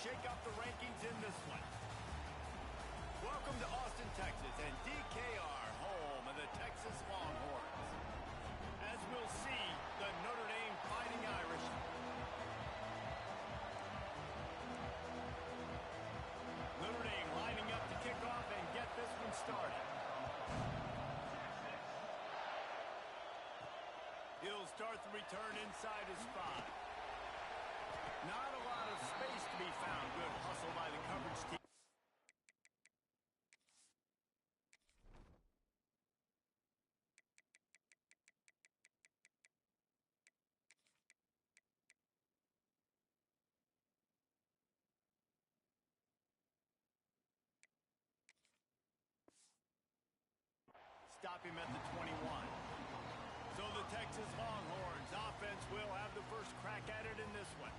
shake up the rankings in this one. Welcome to Austin, Texas, and DKR, home of the Texas Longhorns. As we'll see, the Notre Dame Fighting Irish Notre Dame lining up to kick off and get this one started. He'll start the return inside his 5. Not a lot of space to be found. Good hustle by the coverage team. Stop him at the 21. So the Texas Longhorns offense will have the first crack at it in this one.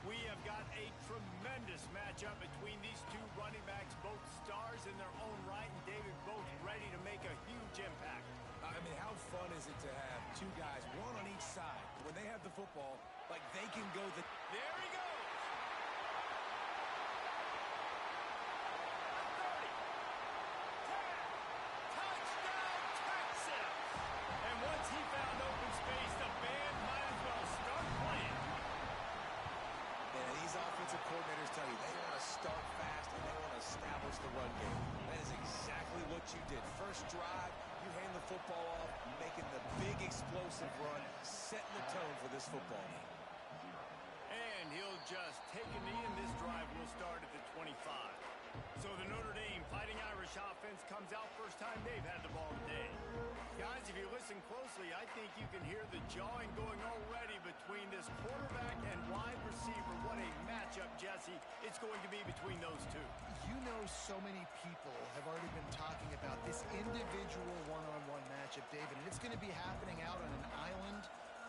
We have got a tremendous matchup between these two running backs, both stars in their own right, and David, both ready to make a huge impact. I mean, how fun is it to have two guys, one on each side, when they have the football, like they can go the... There he goes! Offensive coordinators tell you they want to start fast and they want to establish the run game. That is exactly what you did. First drive, you hand the football off, making the big explosive run, setting the tone for this football game. And he'll just take a knee, and this drive will start at the 25. So the Notre Dame Fighting Irish offense comes out first time they've had the ball today. Guys, if you listen closely, I think you can hear the jawing going already between this quarterback and wide receiver. What a matchup, Jesse, it's going to be between those two. You know, so many people have already been talking about this individual one-on-one matchup, David, and it's going to be happening out on an island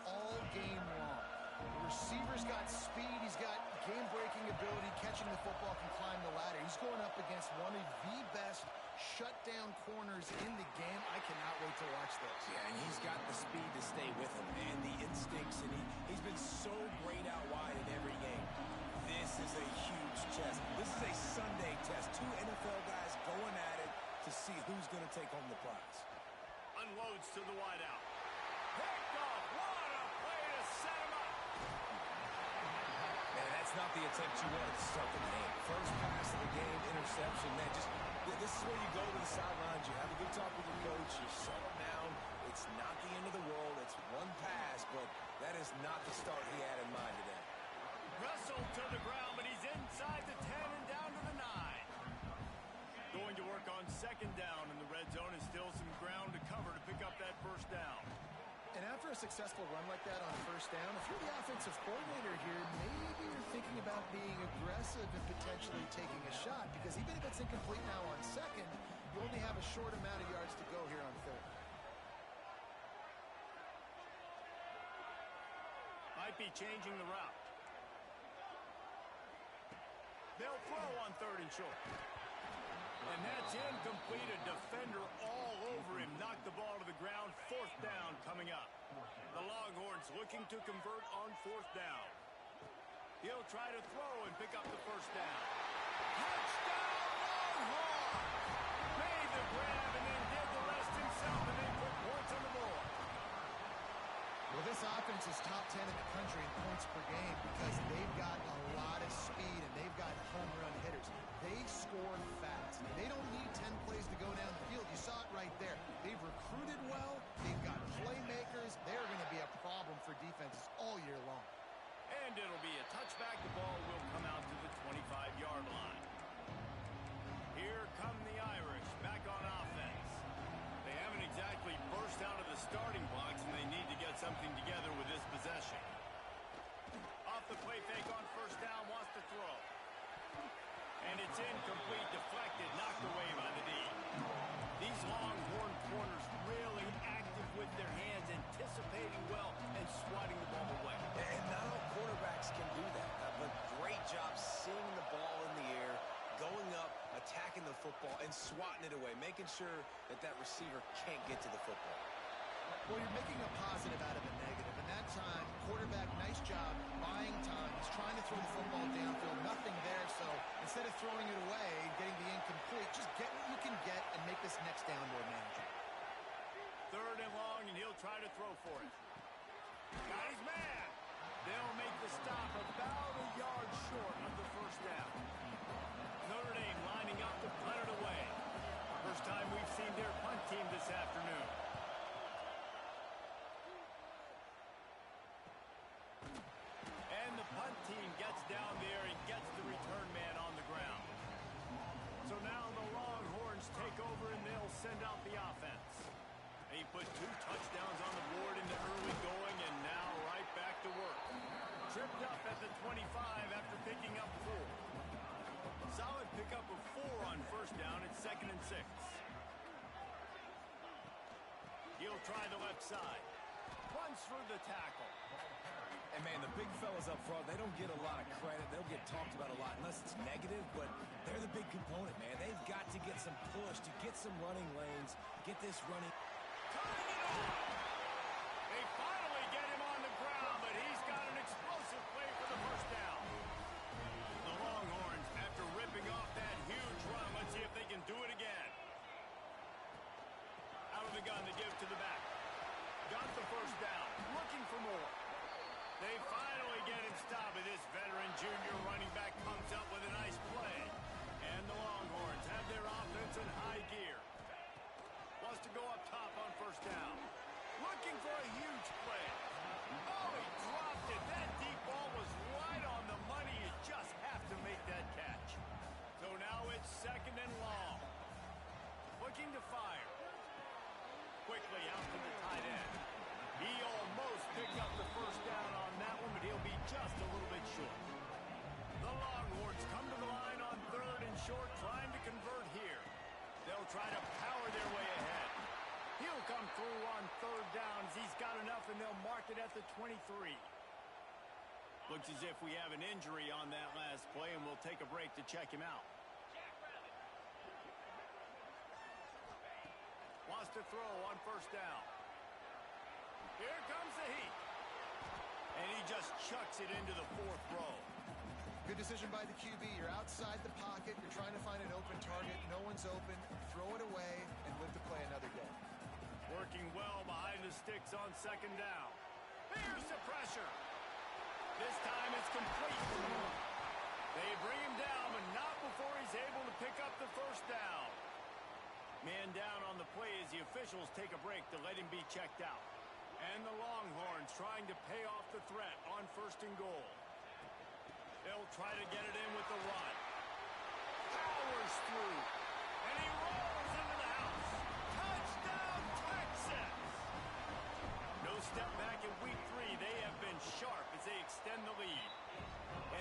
all game long. The receiver's got speed, he's got game-breaking ability, catching the football, can climb the ladder. He's going up against one of the best shutdown corners in the game. I cannot wait to watch this. Yeah, and he's got the speed to stay with him and the instincts, and he's been so great out wide in every game. This is a huge test. This is a Sunday test. Two NFL guys going at it to see who's going to take home the prize. Unloads to the wideout. Picked off. What a play to set him up. Man, that's not the attempt you wanted to start the game. First pass of the game, interception. Man, this is where you go to the sidelines. You have a good talk with your coach. You settle down. It's not the end of the world. It's one pass, but that is not the start he had in mind today. Wrestled to the ground, but he's inside the 10 and down to the 9. Going to work on second down in the red zone, and still some ground to cover to pick up that first down. And after a successful run like that on first down, if you're the offensive coordinator here, maybe you're thinking about being aggressive and potentially taking a shot, because even if it's incomplete now on second, you only have a short amount of yards to go here on third. Might be changing the route. They'll throw on third and short. And that's incomplete. A defender all over him. Knocked the ball to the ground. Fourth down coming up. The Longhorns looking to convert on fourth down. He'll try to throw and pick up the first down. Touchdown, Longhorns! Made the grab and then did the rest himself, and then put points on the board. Well, this offense is top 10 in the country in points per game because they've got a lot of speed and they've got home run hitters. They score fast. They don't need 10 plays to go down the field. You saw it right there. They've recruited well. They've got playmakers. They're going to be a problem for defenses all year long. And it'll be a touchback. The ball will come out to the 25-yard line. Here come the Irish back on offense. They haven't exactly burst out of the starting blocks, and they need to get something together with this possession. Off the play fake on first down, wants to throw. And it's incomplete, deflected, knocked away by the D. These Longhorn corners really active with their hands, anticipating well and swatting the ball away. And not all quarterbacks can do that. But great job seeing the ball in the air, going up, attacking the football, and swatting it away, making sure that that receiver can't get to the football. Well, you're making a positive out of a negative. And that time, quarterback, nice job, buying time. He's trying to throw the football downfield. Nothing there. throw for it. Got his man. They'll make the stop about a yard short of the first down. Notre Dame lining up to punt it away. First time we've seen their punt team this afternoon. And the punt team gets down there and gets the return man on the ground. So now the Longhorns take over and they'll send out the offense. They put 2 touchdowns on the board in the early going and now right back to work. Tripped up at the 25 after picking up 4. Solid pickup of 4 on first down at 2nd and 6. He'll try the left side. Runs through the tackle. And, man, the big fellas up front, they don't get a lot of credit. They'll get talked about a lot unless it's negative, but they're the big component, man. They've got to get some push to get some running lanes, get this running. Turning it on. They finally get him on the ground, but he's got an explosive play for the first down. The Longhorns, after ripping off that huge run, let's see if they can do it again. Out of the gun to give to the back. Got the first down. Looking for more. They finally get him stopped, but this veteran junior running back comes up with a nice play. And the Longhorns have their offense in high gear. Wants to go up top on first down. Looking for a huge play. Oh, he dropped it. That deep ball was right on the money. You just have to make that catch. So now it's 2nd and long. Looking to fire. Quickly out to the tight end. He almost picked up the first down on that one, but he'll be just a little bit short. The Longhorns come to the line on 3rd and short, trying to convert here. They'll try to power their way ahead. He'll come through on 3rd down as he's got enough, and they'll mark it at the 23. Looks as if we have an injury on that last play, and we'll take a break to check him out. Wants to throw on first down. Here comes the heat. And he just chucks it into the 4th row. Good decision by the QB. You're outside the pocket. You're trying to find an open target. No one's open. Throw it away and live to play another day. Working well behind the sticks on 2nd down. Here's the pressure. This time it's complete. They bring him down, but not before he's able to pick up the first down. Man down on the play as the officials take a break to let him be checked out. And the Longhorns trying to pay off the threat on 1st and goal. They'll try to get it in with the run. Powers through. And he rolls into the house. Touchdown, Texas! No step back in week 3. They have been sharp as they extend the lead.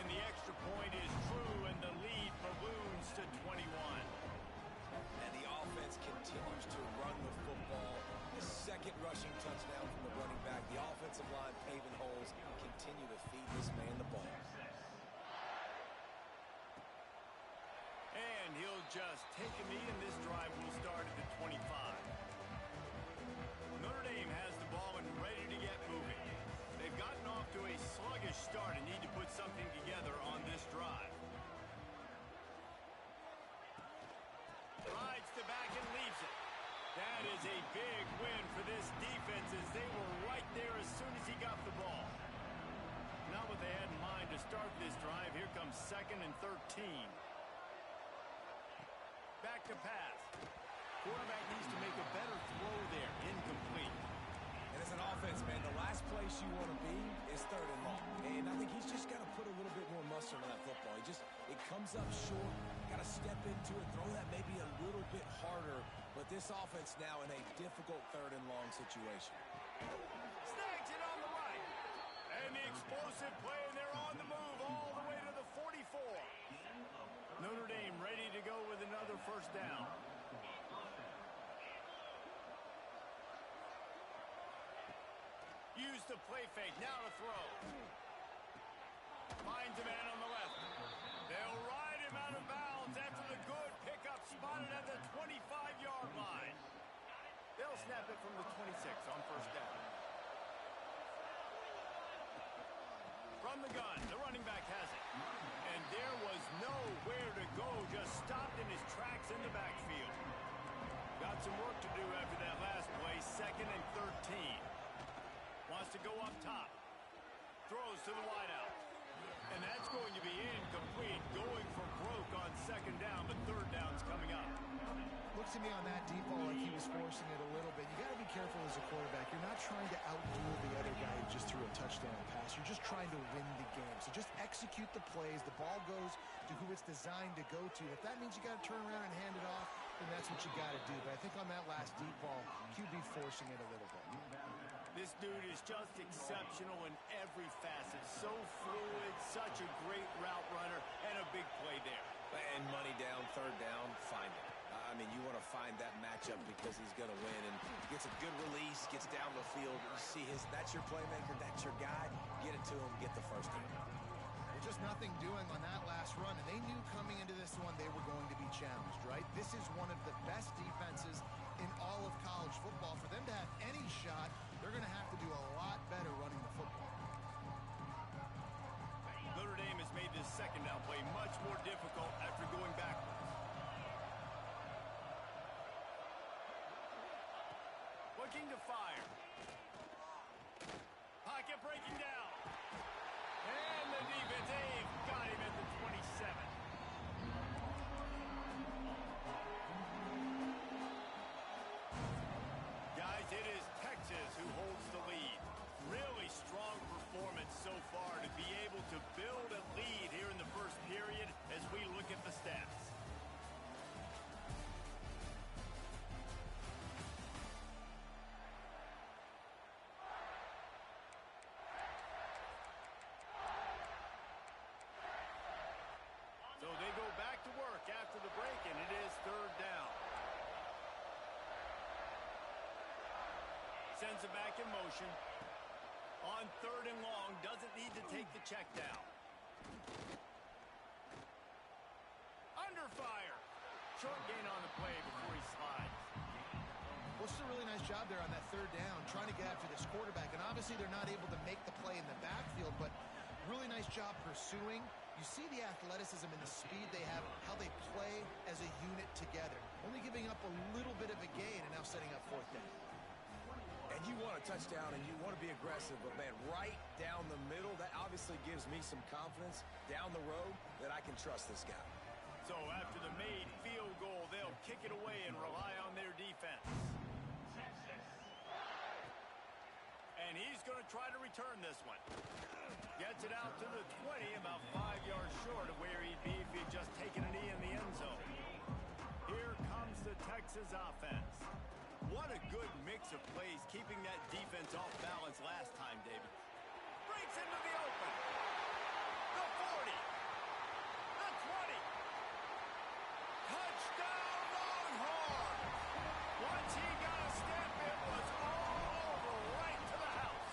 And the extra point is true, and the lead balloons to 21. And the offense continues to run the football. The 2nd rushing touchdown from the running back. The offensive line paving holes. Continue to feed this man the ball. And he'll just take a knee, and this drive will start at the 25. Notre Dame has the ball and ready to get moving. They've gotten off to a sluggish start and need to put something together on this drive. Rides to back and leaves it. That is a big win for this defense as they were right there as soon as he got the ball. Not what they had in mind to start this drive. Here comes 2nd and 13. Back to pass. Quarterback needs to make a better throw there. Incomplete. And as an offense, man, the last place you want to be is 3rd and long. And I think he's just got to put a little bit more muscle in that football. It comes up short. Got to step into it, throw that maybe a little bit harder. But this offense now in a difficult 3rd and long situation. Snags it on the right. And the explosive play, and they're on the move all the way to the 44. Notre Dame ready to go with another first down. Use the play fake. Now to throw. Finds a man on the left. They'll ride him out of bounds after the good pickup spotted at the 25-yard line. They'll snap it from the 26 on first down. From the gun, the running back has it. And there was nowhere to go, just stopped in his tracks in the backfield. Got some work to do after that last play, 2nd and 13. Wants to go up top. Throws to the wideout. And that's going to be incomplete. Going for broke on second down, but third down's coming up. Looks to me on that deep ball like he was forcing it a little bit. You got to be careful as a quarterback. You're not trying to outduel the other guy who just threw a touchdown pass. You're just trying to win the game. So just execute the plays. The ball goes to who it's designed to go to. If that means you got to turn around and hand it off, then that's what you got to do. But I think on that last deep ball, QB forcing it a little bit. This dude is just exceptional in every facet. So fluid, such a great route runner, and a big play there. And money down, third down, find it. I mean, you want to find that matchup because he's going to win and gets a good release, gets down the field. You see that's your playmaker, that's your guy. Get it to him, get the first down. Well, just nothing doing on that last run, and they knew coming into this one they were going to be challenged, right? This is one of the best defenses in all of college football. For them to have any shot, they're going to have to do a lot better running the football. Notre Dame has made this second down play much more difficult after going backwards. Looking to fire. Pocket breaking down. And the defense, they've got him at the 27. Guys, it is Texas who holds the lead. Really strong performance so far to be able to build a lead here in the first period as we look at the stats. So they go back to work after the break, and it is third down. Sends it back in motion. On third and long, doesn't need to take the check down. Under fire. Short gain on the play before he slides. Well, it's a really nice job there on that third down, trying to get after this quarterback. And obviously they're not able to make the play in the backfield, but really nice job pursuing. You see the athleticism and the speed they have, how they play as a unit together. Only giving up a little bit of a gain and now setting up fourth down. And you want a touchdown and you want to be aggressive, but man, right down the middle, that obviously gives me some confidence down the road that I can trust this guy. So after the made field goal, they'll kick it away and rely on their defense. And he's going to try to return this one. Gets it out to the 20, about 5 yards short of where he'd be if he'd just taken a knee in the end zone. Here comes the Texas offense. What a good mix of plays, keeping that defense off balance last time, David. Breaks into the open. The 40. The 20. Touchdown Longhorns. Once he got a step, it was all over right to the house.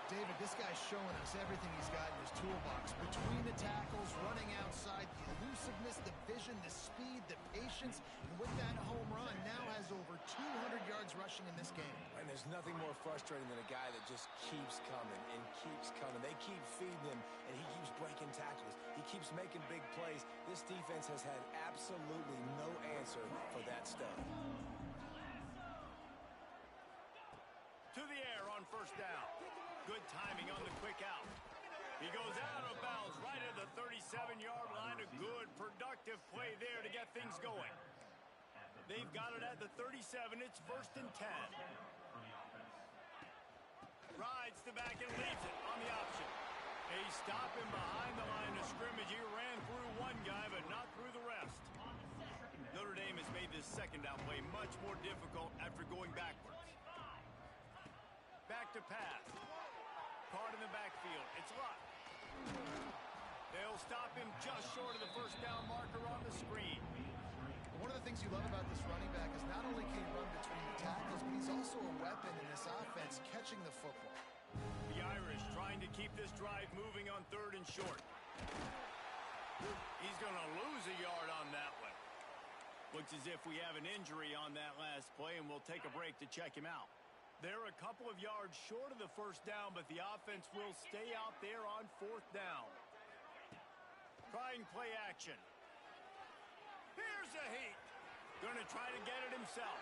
David, this guy's showing us everything he's got in his toolbox. Between the tackles, running outside, the elusiveness, the vision, the speed, the patience. And with that home run, now has over 200 yards rushing in this game. And there's nothing more frustrating than a guy that just keeps coming and keeps coming. They keep feeding him, and he keeps breaking tackles. He keeps making big plays. This defense has had absolutely no answer for that stuff. To the air on first down. Good timing on the quick out. He goes out of bounds right at the 37-yard line. A good, productive play there to get things going. They've got it at the 37. It's first and 10. Rides the back and leaves it on the option. They stop him behind the line of scrimmage. He ran through one guy, but not through the rest. Notre Dame has made this second down play much more difficult after going backwards. Back to pass. Caught in the backfield. It's Luck. They'll stop him just short of the first down marker on the screen. One of the things you love about this running back is not only can he run between the tackles, but he's also a weapon in this offense, catching the football. The Irish trying to keep this drive moving on third and short. He's going to lose a yard on that one. Looks as if we have an injury on that last play, and we'll take a break to check him out. They're a couple of yards short of the first down, but the offense will stay out there on fourth down. Trying play action. Here's a heat. Going to try to get it himself.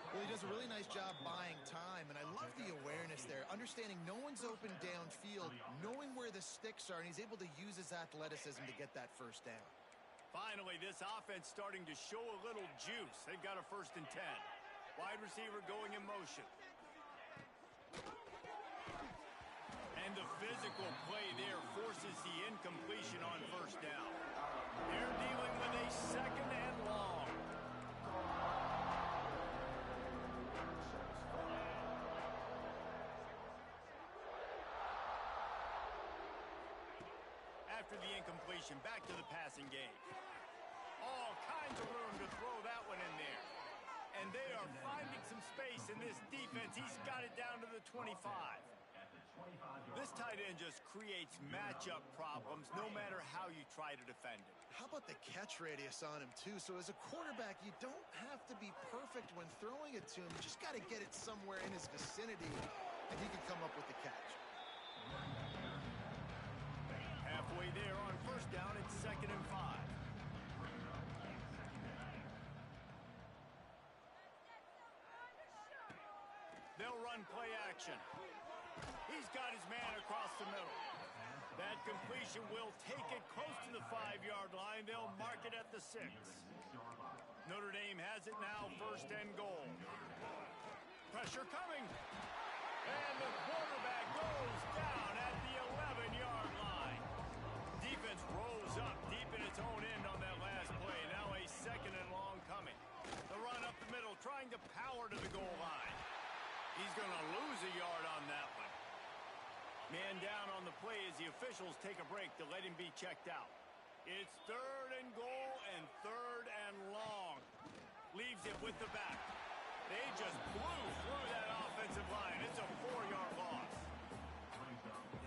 Well, he does a really nice job buying time, and I love the awareness there, understanding no one's open downfield, knowing where the sticks are, and he's able to use his athleticism to get that first down. Finally, this offense starting to show a little juice. They've got a 1st and 10. Wide receiver going in motion. And the physical play there forces the incompletion on 1st down. They're dealing with a 2nd and long. After the incompletion, back to the passing game. All kinds of room to throw that one in there. And they are finding some space in this defense. He's got it down to the 25. This tight end just creates matchup problems no matter how you try to defend him. How about the catch radius on him, too? So as a quarterback, you don't have to be perfect when throwing it to him. You just got to get it somewhere in his vicinity, and he can come up with the catch. Halfway there on 1st down, it's 2nd and 5. They'll run play action. He's got his man across the middle. That completion will take it close to the 5-yard line. They'll mark it at the 6. Notre Dame has it now, 1st and goal. Pressure coming. And the quarterback goes down at the 11-yard line. Defense rolls up deep in its own end on that last play. Now a 2nd and long coming. The run up the middle, trying to power to the goal line. He's going to lose a yard on that one. Man down on the play as the officials take a break to let him be checked out. It's 3rd and goal and 3rd and long. Leaves it with the back. They just blew through that offensive line. It's a 4-yard loss.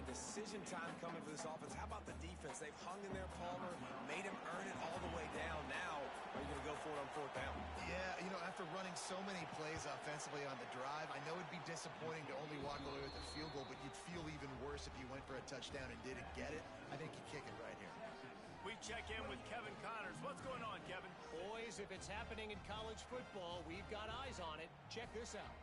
And decision time coming for this offense. How about the defense? They've hung in there, Palmer, made him earn it all the way down. Now, are you going to go for it on 4th down? Yeah, after running so many plays offensively on the drive, I know it'd be disappointing to only walk away with a field goal, but you'd feel even worse if you went for a touchdown and didn't get it. I think you kick it right here. We check in with Kevin Connors. What's going on, Kevin? Boys, if it's happening in college football, we've got eyes on it. Check this out.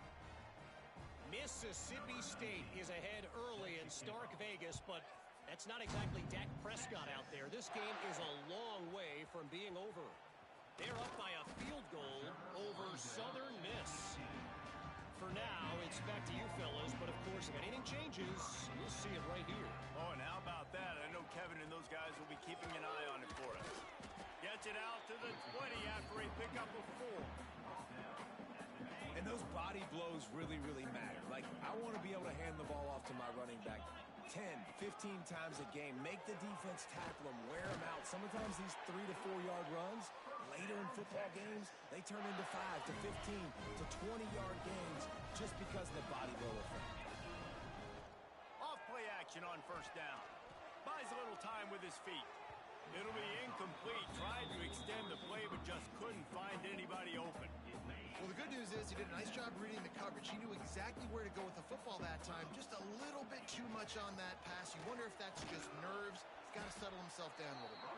Mississippi State is ahead early in Stark Vegas, but that's not exactly Dak Prescott out there. This game is a long way from being over. They're up by a field goal over Southern Miss. For now, it's back to you fellas, but of course, if anything changes, you'll see it right here. Oh, and how about that? I know Kevin and those guys will be keeping an eye on it for us. Gets it out to the 20 after a pickup of 4. And those body blows really, really matter. Like, I want to be able to hand the ball off to my running back 10, 15 times a game. Make the defense tackle them, wear them out. Sometimes these 3 to 4 yard runs, later in football games, they turn into 5 to 15 to 20-yard games just because of the body blow effect. Off play action on 1st down. Buys a little time with his feet. It'll be incomplete. Tried to extend the play, but just couldn't find anybody open. Well, the good news is he did a nice job reading the coverage. He knew exactly where to go with the football that time. Just a little bit too much on that pass. You wonder if that's just nerves. He's got to settle himself down a little bit.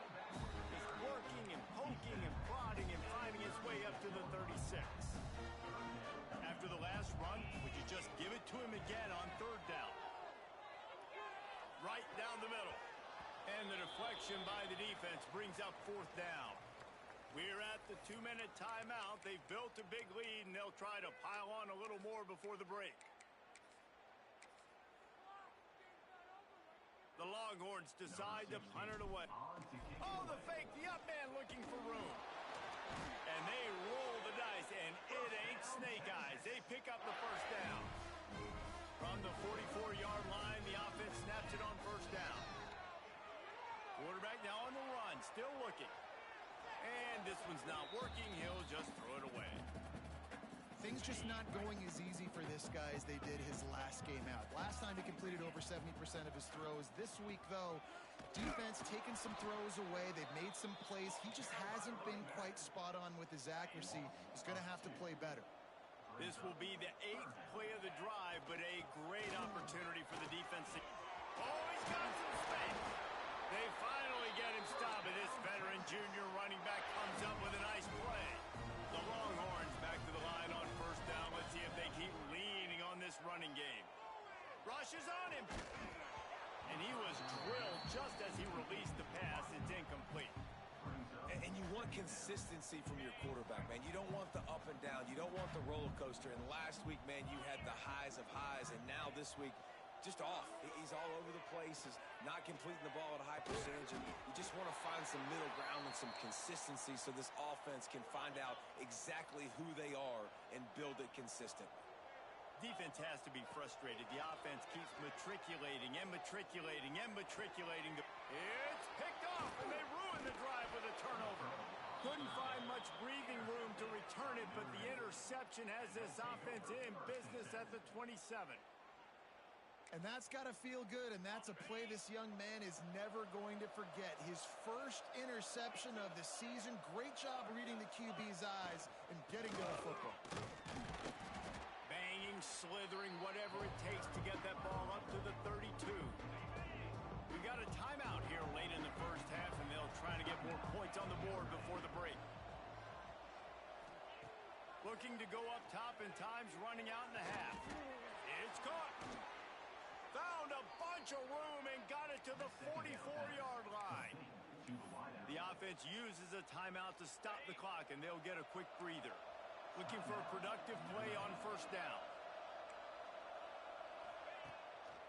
He's working and poking and prodding and finding his way up to the 36. After the last run, would you just give it to him again on 3rd down? Right down the middle. And the deflection by the defense brings up 4th down. We're at the 2-minute timeout. They've built a big lead, and they'll try to pile on a little more before the break. The Longhorns decide to punt it away. Oh, the fake, the up man looking for room. And they roll the dice, and it ain't snake eyes. They pick up the 1st down. From the 44-yard line, the offense snaps it on 1st down. Quarterback now on the run, still looking. And this one's not working. He'll just throw it away. Things just not going as easy for this guy as they did his last game out. Last time he completed over 70% of his throws. This week, though, defense taking some throws away. They've made some plays. He just hasn't been quite spot on with his accuracy. He's going to have to play better. This will be the 8th play of the drive, but a great opportunity for the defense. Oh, he's got some space. They finally get him stopped, and this veteran junior running back comes up with a nice play. The drilled just as he released the pass. It's incomplete. And you want consistency from your quarterback, man. You don't want the up and down. You don't want the roller coaster. And last week, man, you had the highs of highs. And now this week, just off. He's all over the place. He's not completing the ball at a high percentage. And you just want to find some middle ground and some consistency so this offense can find out exactly who they are and build it consistently. Defense has to be frustrated. The offense keeps matriculating and matriculating and matriculating. It's picked off, and they ruin the drive with a turnover. Couldn't find much breathing room to return it, but the interception has this offense in business at the 27. And that's got to feel good, and that's a play this young man is never going to forget. His first interception of the season. Great job reading the QB's eyes and getting to the football. Banging, slithering, whatever it takes to get that ball up to the 32. We got a timeout here late in the first half, and they'll try to get more points on the board before the break. Looking to go up top, and time's running out in the half. It's caught. Found a bunch of room and got it to the 44-yard line. The offense uses a timeout to stop the clock, and they'll get a quick breather. Looking for a productive play on first down.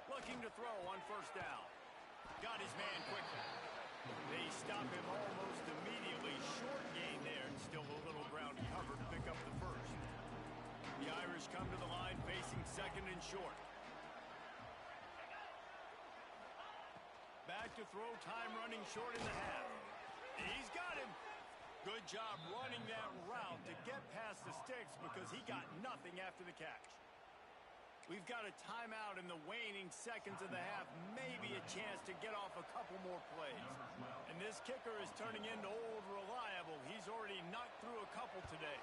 Looking to throw on first down. Got his man quickly. They stop him almost immediately. Short gain there, and still a little ground cover to pick up the first. The Irish come to the line facing second and short. Back to throw, time running short in the half. He's got him. Good job running that route to get past the sticks because he got nothing after the catch. We've got a timeout in the waning seconds of the half. Maybe a chance to get off a couple more plays. And this kicker is turning into old reliable. He's already knocked through a couple today.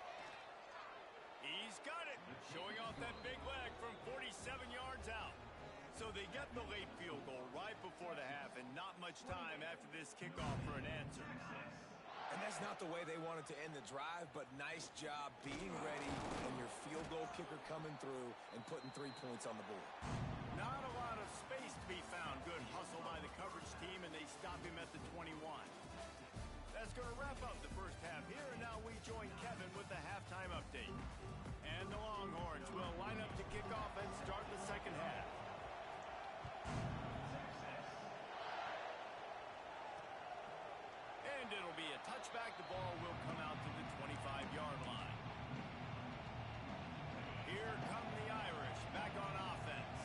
He's got it. Showing off that big leg from 47 yards out. So they get the late field goal right before the half, and not much time after this kickoff for an answer. And that's not the way they wanted to end the drive, but nice job being ready and your field goal kicker coming through and putting 3 points on the board. Not a lot of space to be found. Good hustle by the coverage team, and they stop him at the 21. That's going to wrap up the first half here, and now we join Kevin with the halftime update. And the Longhorns will line up to kick off and start the second half. And it'll be a touchback. The ball will come out to the 25-yard line. Here come the Irish back on offense.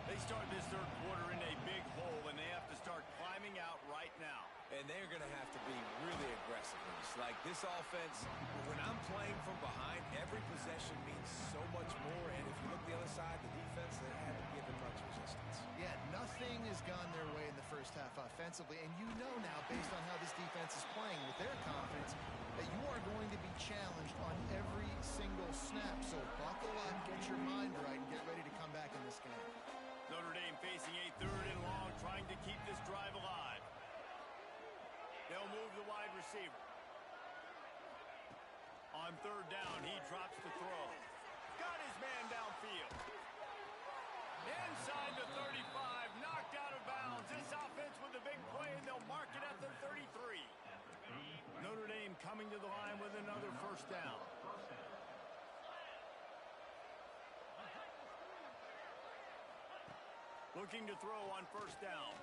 They start this third quarter in a big hole, and they have to start climbing out right now. And they're going to have to be really aggressive. Like this offense, when I'm playing from behind, every possession means so much more. And if you look the other side, the defense, they haven't given much resistance. Yeah, nothing has gone their way in the first half offensively. And you know now, based on how this defense is playing with their confidence, that you are going to be challenged on every single snap. So buckle up, get your mind right, and get ready to come back in this game. Notre Dame facing a third and long, trying to keep this drive alive. They'll move the wide receiver. On third down, he drops to throw. Got his man downfield. Inside the 35, knocked out of bounds. This offense with a big play, and they'll mark it at the 33. Notre Dame coming to the line with another first down. Looking to throw on first down.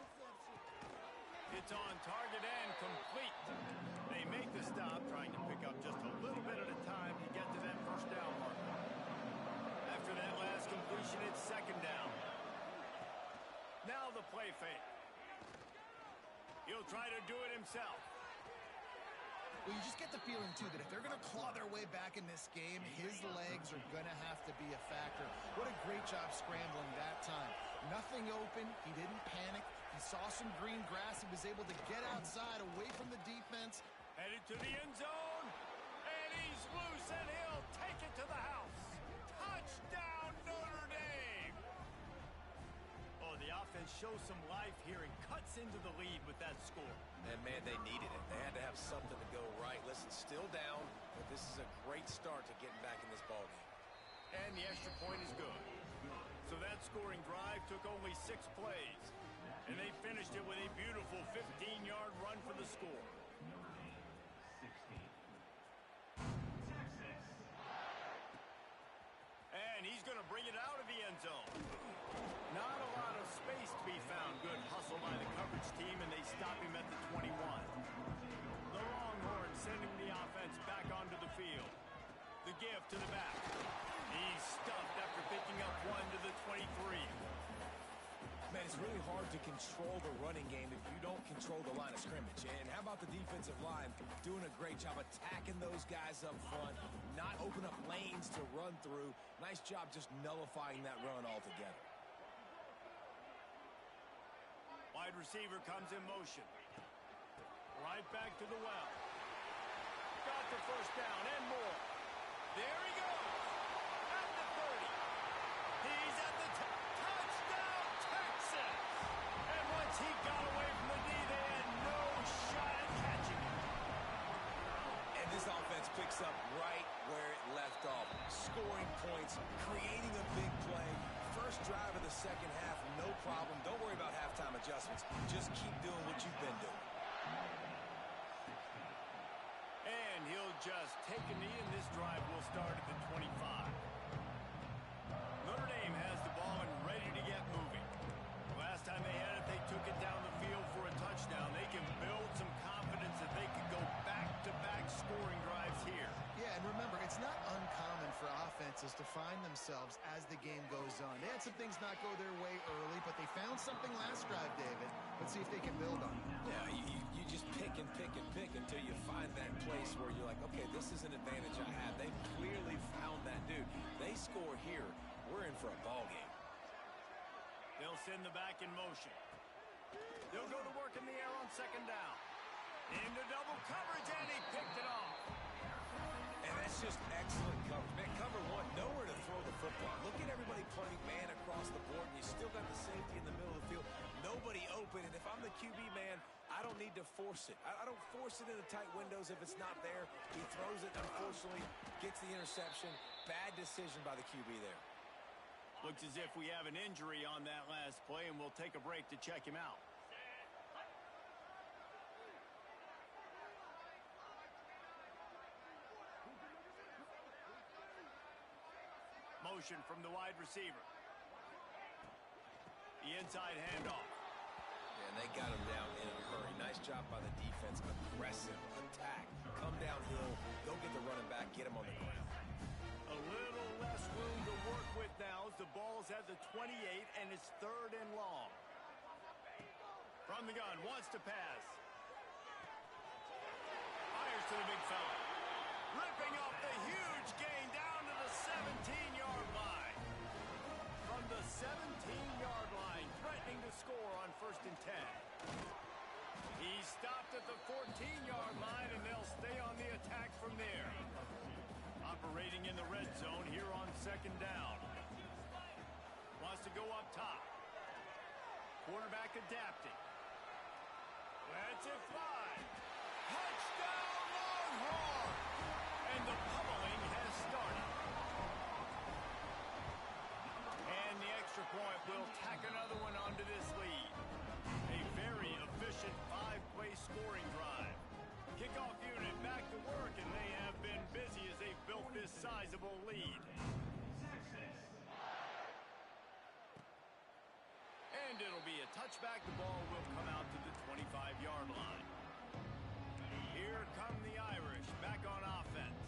It's on target and complete. They make the stop, trying to pick up just a little bit at a time to get to that first down mark. After that last completion, it's second down. Now the play fake. He'll try to do it himself. Well, you just get the feeling, too, that if they're going to claw their way back in this game, his legs are going to have to be a factor. What a great job scrambling that time. Nothing open. He didn't panic. He saw some green grass. He was able to get outside, away from the defense. Headed to the end zone. And he's loose, and he'll take it to the house. Touchdown, Notre Dame. Oh, the offense shows some life here and cuts into the lead with that score. And, man, they needed it. They had to have something to go right. Listen, still down, but this is a great start to getting back in this ballgame. And the extra point is good. So that scoring drive took only 6 plays. And they finished it with a beautiful 15-yard run for the score. And he's going to bring it out of the end zone. Not a lot of space to be found. Good hustle by the coverage team, and they stop him at the 21. The Longhorns sending the offense back onto the field. The give to the back. He's stuffed after picking up one to the 23. Man, it's really hard to control the running game if you don't control the line of scrimmage. And how about the defensive line doing a great job attacking those guys up front, not open up lanes to run through. Nice job just nullifying that run altogether. Wide receiver comes in motion. Right back to the well. Got the first down and more. There he goes. At the 30. He's at the touchdown, Texas. And once he got away from the knee, they had no shot at catching him. And this offense picks up right where it left off. Scoring points, creating a big play. First drive of the second half, no problem. Don't worry about halftime adjustments. Just keep doing what you've been doing. And he'll just take a knee, and this drive will start at the 25. Notre Dame has the ball and ready to get moving. Last time they had it, they took it down the field for a touchdown. They can build some confidence that they could go back-to-back scoring drives here. Yeah, and remember, it's not uncommon for offenses to find themselves as the game goes on. They had some things not go their way early, but they found something last drive, David. Let's see if they can build on it. Yeah, you just pick and pick and pick until you find that place where you're like, okay, this is an advantage I have. They clearly found that dude. They score here. We're in for a ball game. They'll send the back in motion. They'll go to work in the air on second down. Into double coverage, and he picked it off. And that's just excellent coverage. Man, cover one, nowhere to throw the football. Look at everybody playing man across the board, and you still got the safety in the middle of the field. Nobody open, and if I'm the QB, man, I don't need to force it. I don't force it into tight windows if it's not there. He throws it, unfortunately, gets the interception. Bad decision by the QB there. Looks as if we have an injury on that last play, and we'll take a break to check him out. Motion from the wide receiver. The inside handoff. And they got him down in a hurry. Nice job by the defense. Aggressive attack. Come downhill. Go get the running back. Get him on the ground. A little less room to work with now as the ball's at the 28 and it's third and long. From the gun, wants to pass. Fires to the big fella. Ripping off the huge gain down to the 17-yard line. From the 17-yard line, threatening to score on 1st and 10. He stopped at the 14-yard line, and they'll stay on the attack from there. Operating in the red zone here on 2nd down. Wants to go up top. Quarterback adapting. Lets it fly. Touchdown Longhorn! And the pummeling has started. And the extra point will tack another one onto this lead. A very efficient 5-play scoring drive. Kickoff unit back to work, and they have been busy as they've built this sizable lead. And it'll be a touchback. The ball will come out to the 25-yard line. Here come the Irish back on offense.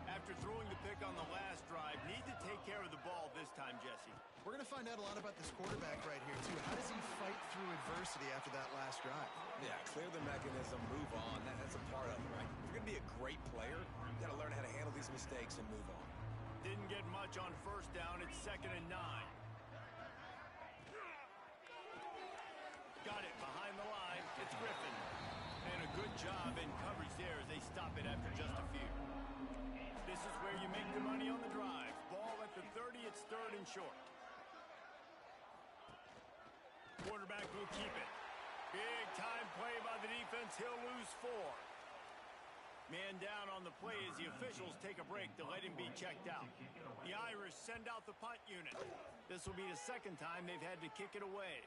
After throwing the pick on the last drive, need to take care of the ball this time, Jesse. We're going to find out a lot about this quarterback right here, too. How does he fight through adversity after that last drive? Yeah, clear the mechanism, move on. That's a part of it, right? If you're going to be a great player, you got to learn how to handle these mistakes and move on. Didn't get much on 1st down. It's 2nd and 9. Got it behind the line. It's Griffin. And a good job in coverage there as they stop it after just a few. This is where you make the money on the drive. Ball at the 30. It's 3rd and short. Quarterback will keep it. Big time play by the defense. He'll lose 4. Man down on the play as the officials take a break to let him be checked out. The Irish send out the punt unit. This will be the 2nd time they've had to kick it away.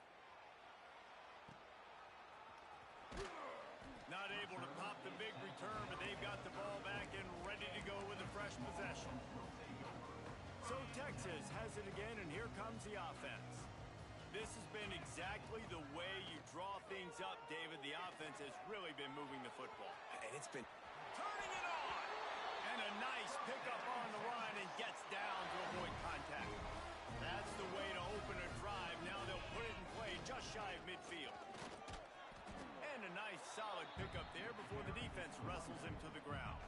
Not able to pop the big return, but they've got the ball back and ready to go with a fresh possession. So Texas has it again, and here comes the offense. This has been exactly the way you draw things up, David. The offense has really been moving the football. And it's been turning it on. And a nice pickup on the run and gets down to avoid contact. That's the way to open a drive. Now they'll put it in play just shy of midfield. And a nice solid pickup there before the defense wrestles him to the ground.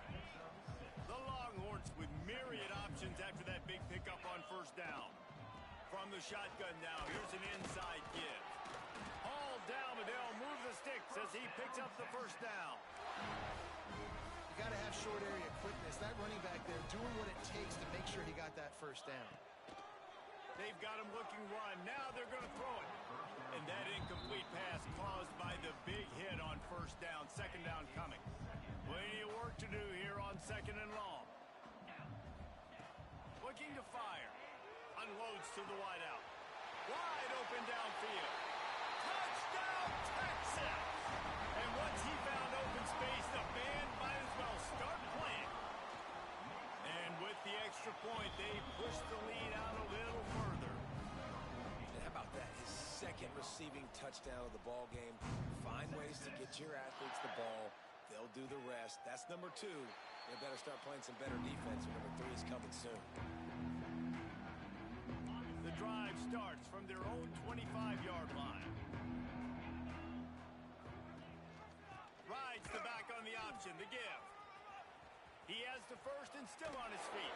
The Longhorns with myriad options after that big pickup on first down. From the shotgun now, here's an inside give. Hauled down, but they'll move the sticks as he picks up the first down. You got to have short area quickness. That running back there doing what it takes to make sure he got that first down. They've got him looking run. Now they're going to throw it. And that incomplete pass caused by the big hit on first down. Second down coming. Plenty of work to do here on second and long. Looking to fire. Unloads to the wideout. Wide open downfield. Touchdown, Texas! And once he found open space, the band might as well start playing. And with the extra point, they push the lead out a little further. And how about that? His second receiving touchdown of the ball game. Find ways to get your athletes the ball. They'll do the rest. That's number 2. They better start playing some better defense. Number 3 is coming soon. The drive starts from their own 25-yard line. Rides the back on the option, the give. He has the first and still on his feet.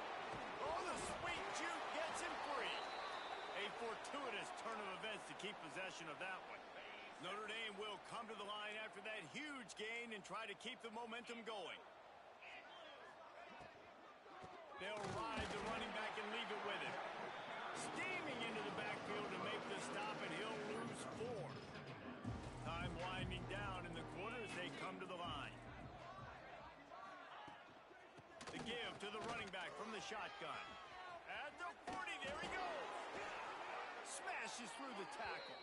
Oh, the sweet juke gets him free. A fortuitous turn of events to keep possession of that one. Notre Dame will come to the line after that huge gain and try to keep the momentum going. They'll ride the running back and leave it with him. Steaming into the backfield to make the stop, and he'll lose 4. Time winding down in the quarter as they come to the line. The give to the running back from the shotgun. At the 40, there he goes. Smashes through the tackle.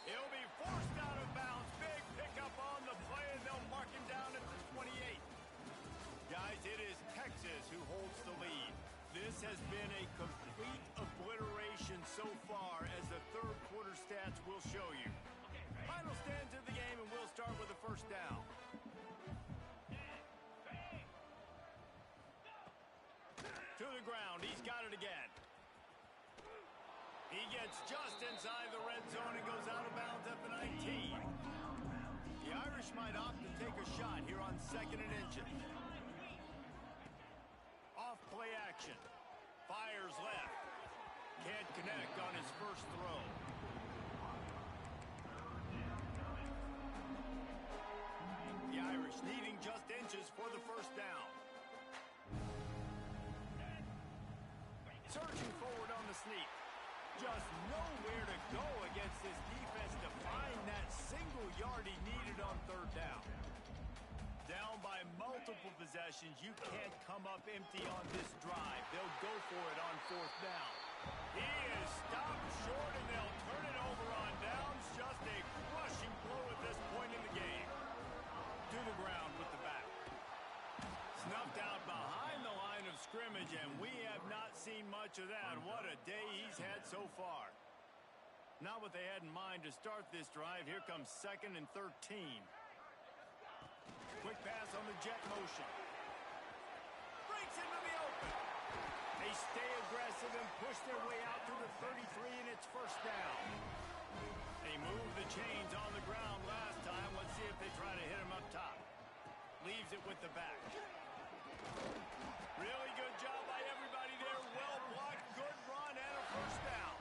He'll be forced out of bounds. Big pickup on the play, and they'll mark him down at the 28. Guys, it is Texas who holds the lead. This has been a complete obliteration so far, as the third quarter stats will show you. Final stands of the game, and we'll start with the first down. To the ground, he's got it again. He gets just inside the red zone and goes out of bounds at the 19. The Irish might opt to take a shot here on second and inches. Off play action. Fires left. Can't connect on his first throw. The Irish needing just inches for the first down. Surging forward on the sneak. Just nowhere to go against this defense to find that single yard he needed on third down. Down by multiple possessions, you can't come up empty on this drive. They'll go for it on fourth down. He is stopped short, and they'll turn it over on downs. Just a crushing blow at this point in the game. To the ground with the back. Snuffed out behind the line of scrimmage, and we have not seen much of that. What a day he's had so far. Not what they had in mind to start this drive. Here comes second and 13. Quick pass on the jet motion. Breaks into the open. They stay aggressive and push their way out to the 33, and it's first down. They moved the chains on the ground last time. Let's see if they try to hit him up top. Leaves it with the back. Really good job by everybody there. Well blocked, good run, and a first down.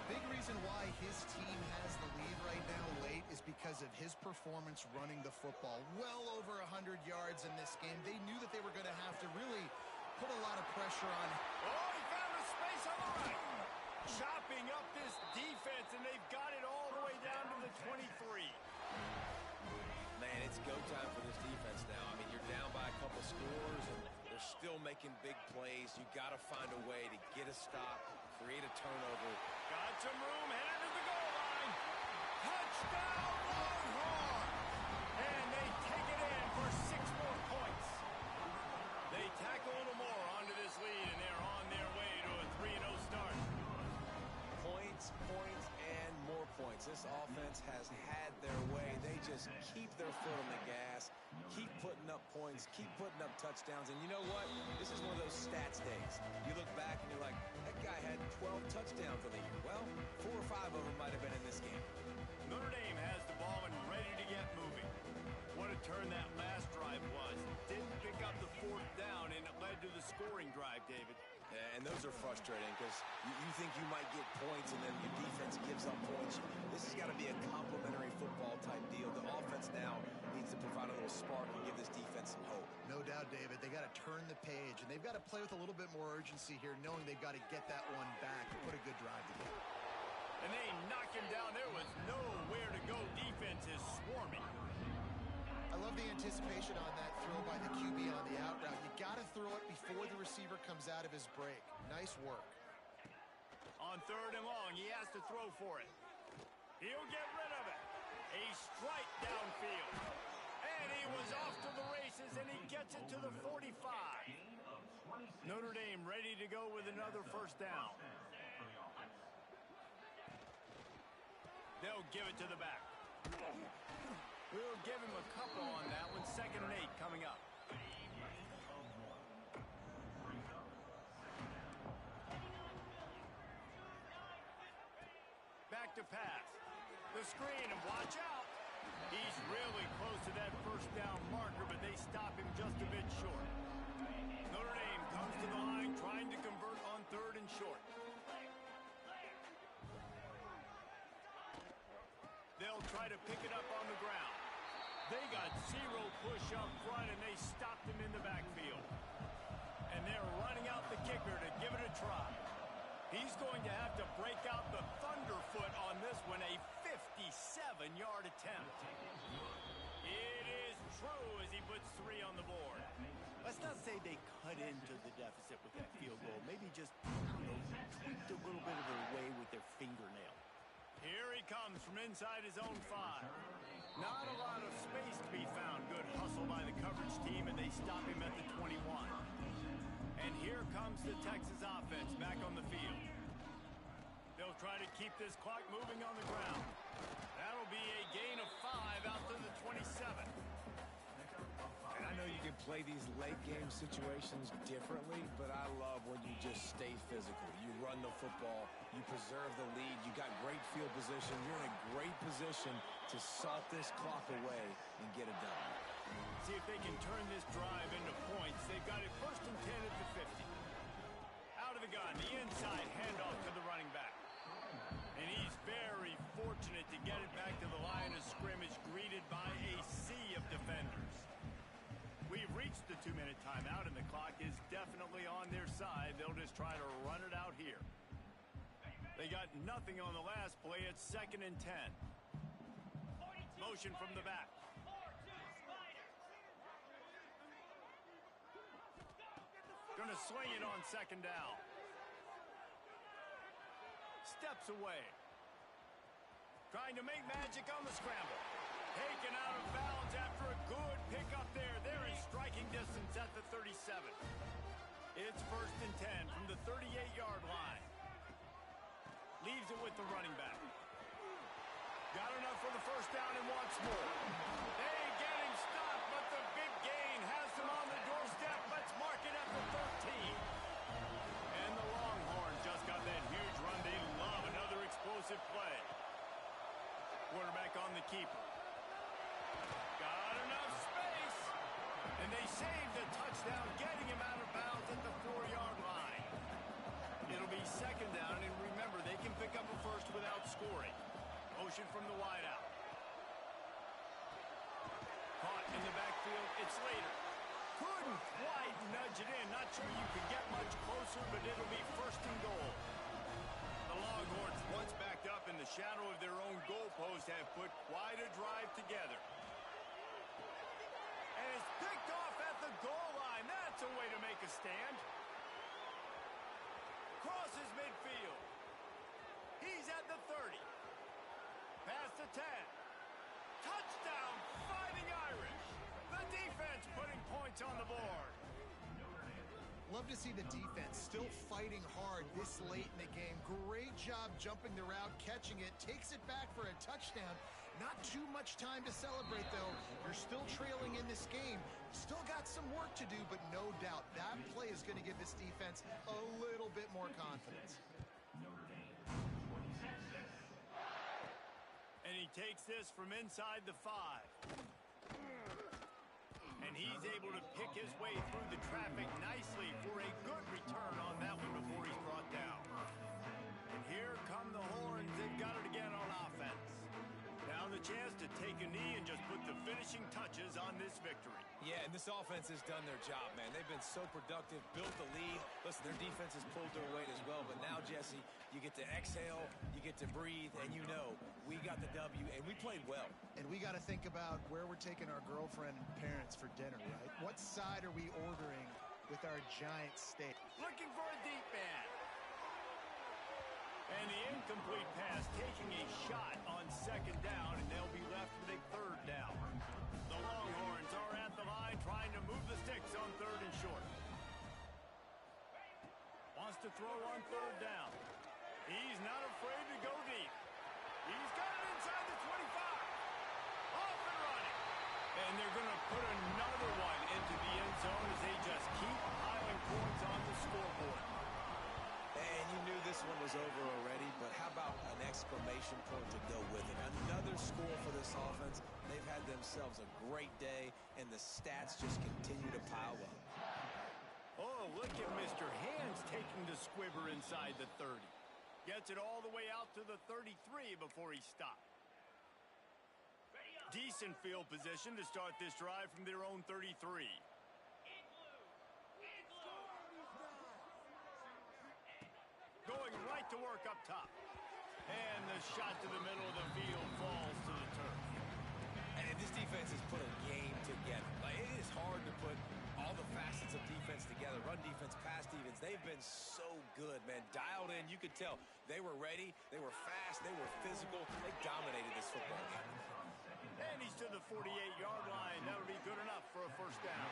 Big reason why his team has the lead right now late is because of his performance running the football. Well over 100 yards in this game. They knew that they were going to have to really put a lot of pressure on him. Oh, he found a space on the right. Chopping up this defense, and they've got it all the way down to the 23. Man, it's go time for this defense now. I mean, you're down by a couple scores, and they're still making big plays. You got to find a way to get a stop, create a turnover. Got some room, headed to the goal line. Touchdown, Longhorn! And they this offense has had their way. They just keep their foot on the gas, keep putting up points, keep putting up touchdowns. And you know what? This is one of those stats days. You look back and you're like, that guy had 12 touchdowns on the year. Well, 4 or 5 of them might have been in this game. Notre Dame has the ball and ready to get moving. What a turn that last drive was. Didn't pick up the 4th down, and it led to the scoring drive, David. Yeah, and those are frustrating because you think you might get points and then your defense gives up points. This has got to be a complementary football type deal. The offense now needs to provide a little spark and give this defense some hope. No doubt, David. They got to turn the page, and they've got to play with a little bit more urgency here, knowing they've got to get that one back and put a good drive together. And they knock him down. There was nowhere to go. Defense is swarming. I love the anticipation on that throw by the QB on the out route. You got to throw it before the receiver comes out of his break. Nice work. On 3rd and long, he has to throw for it. He'll get rid of it. A strike downfield. And he was off to the races, and he gets it to the 45. Notre Dame ready to go with another 1st down. They'll give it to the back. We'll give him a couple on that one. 2nd and 8 coming up. Back to pass. The screen, and watch out. He's really close to that 1st down marker, but they stop him just a bit short. Notre Dame comes to the line trying to convert on 3rd and short. They'll try to pick it up on the ground. They got 0 push up front, and they stopped him in the backfield. And they're running out the kicker to give it a try. He's going to have to break out the thunderfoot on this one, a 57-yard attempt. It is true as he puts 3 on the board. Let's not say they cut into the deficit with that field goal. Maybe just, tweaked a little bit of their way with their fingernail. Here he comes from inside his own 5. Not a lot of space to be found. Good hustle by the coverage team, and they stop him at the 21. And here comes the Texas offense back on the field. They'll try to keep this clock moving on the ground. That'll be a gain of 5 out to the 27. And I know you can play these late game situations differently, but I love when you just stay physical. You run the football, you preserve the lead, you got great field position, you're in a great position to salt this clock away and get it done. See if they can turn this drive into points. They've got it 1st and 10 at the 50. Out of the gun, the inside handoff to the running back. And he's very fortunate to get it back to the line of scrimmage, greeted by a sea of defenders. We've reached the 2-minute timeout, and the clock is definitely on their side. They'll just try to run it out here. They got nothing on the last play. It's 2nd and 10. Motion from the back. Going to swing it on 2nd down. Steps away. Trying to make magic on the scramble. Taken out of bounds after a good pickup there. They're in striking distance at the 37. It's 1st and 10 from the 38-yard line. Leaves it with the running back. Got enough for the 1st down and wants more. They get him stopped, but the big gain has them on the doorstep. Let's mark it at the 13. And the Longhorns just got that huge run. They love another explosive play. Quarterback on the keeper. Got enough space. And they saved the touchdown, getting him out of bounds at the 4-yard line. It'll be 2nd down, and remember, they can pick up a 1st without scoring. Motion from the wideout. Caught in the backfield. It's Slater. Couldn't quite nudge it in. Not sure you could get much closer, but it'll be 1st and goal. The Longhorns, once backed up in the shadow of their own goalpost, have put quite a drive together. And it's picked off at the goal line. That's a way to make a stand. Crosses midfield. He's at the 30. Past the 10. Touchdown, Fighting Irish. The defense putting points on the board. Love to see the defense still fighting hard this late in the game. Great job jumping the route, catching it, takes it back for a touchdown. Not too much time to celebrate, though. You're still trailing in this game. Still got some work to do, but no doubt that play is going to give this defense a little bit more confidence. And he takes this from inside the 5. And he's able to pick his way through the traffic nicely for a good return on that one before he's brought down. And here come the horns. They've got it again on offense. Now the chance to take a knee and just put the finishing touches on this victory. Yeah, and this offense has done their job, man. They've been so productive, built the lead. Listen, their defense has pulled their weight as well. But now, Jesse, you get to exhale, you get to breathe, and you know we got the W, and we played well. And we got to think about where we're taking our girlfriend and parents for dinner, right? What side are we ordering with our giant steak? Looking for a deep man. And the incomplete pass taking a shot on second down, and they'll be left with a third down. The Longhorns are at the line trying to move the sticks on third and short. Wants to throw on third down. He's not afraid to go deep. He's got it inside the 25. Off and running. And they're going to put another one into the end zone as they just keep piling points on the scoreboard. And you knew this one was over already, but how about an exclamation point to go with it? Another score for this offense. They've had themselves a great day, and the stats just continue to pile up. Oh, look at Mr. Hands taking the squibber inside the 30. Gets it all the way out to the 33 before he stopped. Decent field position to start this drive from their own 33. Going right to work up top. And the shot to the middle of the field falls to the turf. And this defense has put a game together. Like, it is hard to put all the facets of defense together. Run defense, pass defense. They've been so good, man. Dialed in. You could tell they were ready. They were fast. They were physical. They dominated this football game. And he's to the 48-yard line. That'll be good enough for a first down.